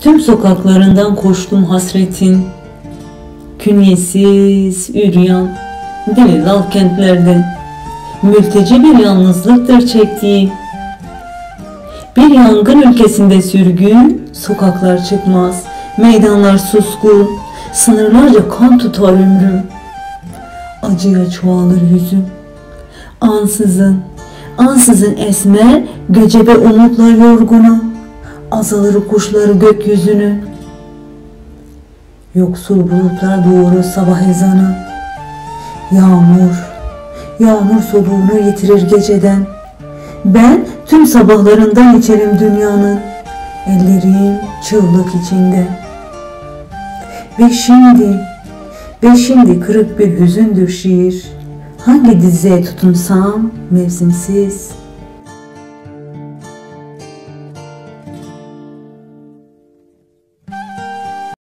Tüm sokaklarından koştum hasretin, künyesiz üryan, deli dal kentlerde, mülteci bir yalnızlıktır çektiğim. Bir yangın ülkesinde sürgün, sokaklar çıkmaz, meydanlar suskun, sınırlarca kan tutar ömrüm. Acıya çoğalır yüzüm, ansızın, ansızın esmer, göcebe umutlar yorgunu, azalır kuşları gökyüzünün. Yoksul bulutlar doğurur sabah ezanı, yağmur, yağmur soluğunu yitirir geceden. Ben tüm sabahlarından içerim dünyanın, ellerim çığlık içinde. Ve şimdi kırık bir hüzündür şiir. Hangi dizeye tutunsam mevsimsiz,